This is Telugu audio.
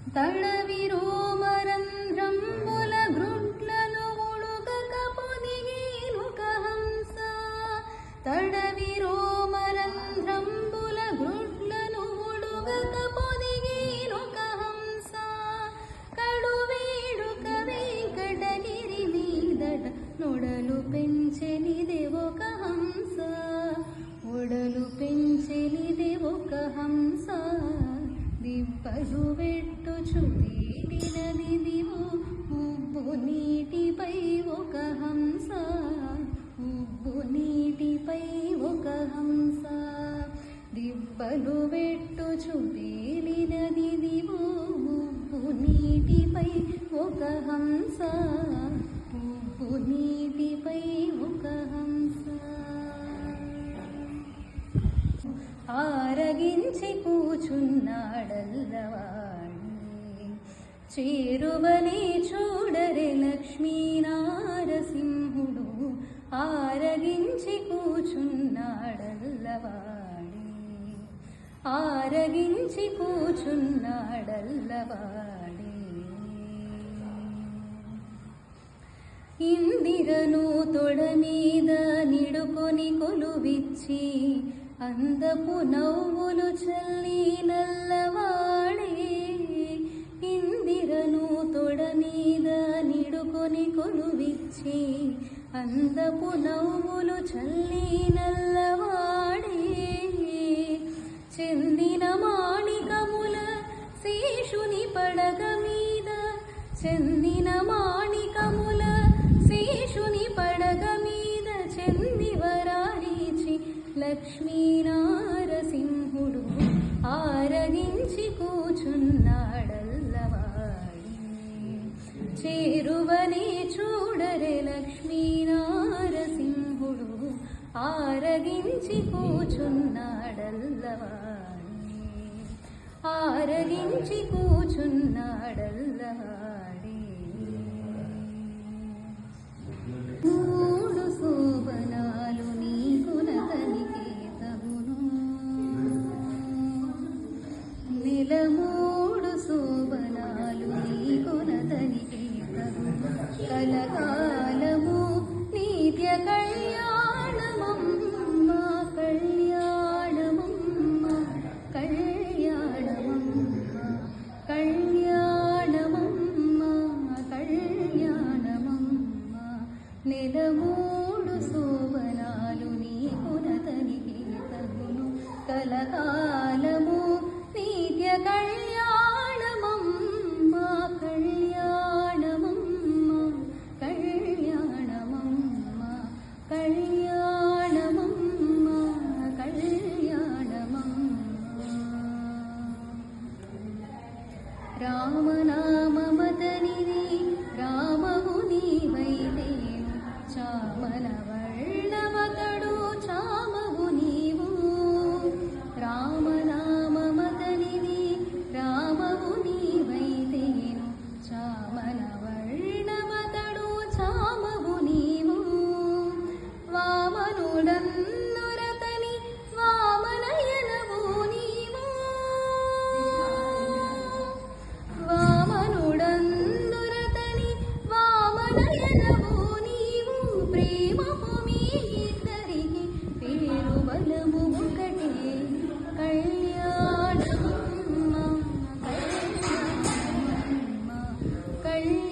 తడవిరోమరంధ్రంబుల గ్రుడ్లను ఉడుగక పొదిగేనుక హంస తడవిరోమరంధ్రంబుల గ్రుడ్లను ఉడుగక పొదిగేనుక హంస కడువేడుక వెంకటగిరి మీదట నొడలు పెంచెనిదే ఒక హంస ఒడలు పెంచెనిదే ఒక హంస దిబ్బలు వెట్టుచు తేలినదిదివో ఉబ్బు నీటిపై ఒక హంస ఉబ్బు నీటిపై ఒక హంస దిబ్బలు వెట్టుచు తేలినదిదివో ఉబ్బు నీటిపై ఒక హంస ఉబ్బు నీటిపై ఒక హంస ఆరగించి కూచున్నాడల్లవాడి చేరువనే చూడరే లక్ష్మీనారసింహుడు ఆరగించి కూచున్నాడల్లవాడి ఆరగించి కూచున్నాడల్లవాడి ఇందిరను తొడ మీద నిడుకొని కొలువిచ్చి అందపు నవ్వులు చల్లి నల్లవాడే ఇందిరను తొడ మీద నిడుకొని కొలువిచ్చి అందపు నవ్వులు చల్లి నల్లవాడే చెందిన మాణికముల శేషుని పడగ మీద చెందిన మాణికముల శేషుని పడగ మీద చెందివరారీచి లక్ష్మీనారసింహుడు ఆరగించి కూచున్నాడల్లవాడి చేరువనే చూడరే లక్ష్మీనారసింహుడు ఆరగించి కూచున్నాడల్లవాడి ఆరగించి కూచున్నాడల్లవాడి మూడు శోభనాలు నీకునతనికి తగును నెలమూడు శోభనాలు నీకునతనికి తగును కలకాలము నిత్య కళ్యాణమమ్మ కళ్యాణమమ్మ కళ్యాణమమ్మ కళ్యాణమమ్మ కళ్యాణమమ్మ నెలమూడు శోభనాలు నీకునతనికి తగును కలకాలము నిత్య కళ్యాణమమ్మ కళ్యాణమమ్మ కళ్యాణమమ్మ కళ్యాణమమ్మ కళ్యాణమమ్మ రామనామమతనిది రామవు నీవైతేను చామల వర్ణమతడు చామవు నీవు రామనామమతనిది రామవు నీవైతేను చామల వర్ణమతడు చామవు నీవు వామనుడన్నురతని వామనయనవు నీవు వామనుడన్నురతని వామనయనవు నీవు ప్రేమపు మీ ఇద్దరికి పేరు బలము ఒకటే కళ్యాణమమ్మ కళ్యాణమమ్మ కళ్యాణ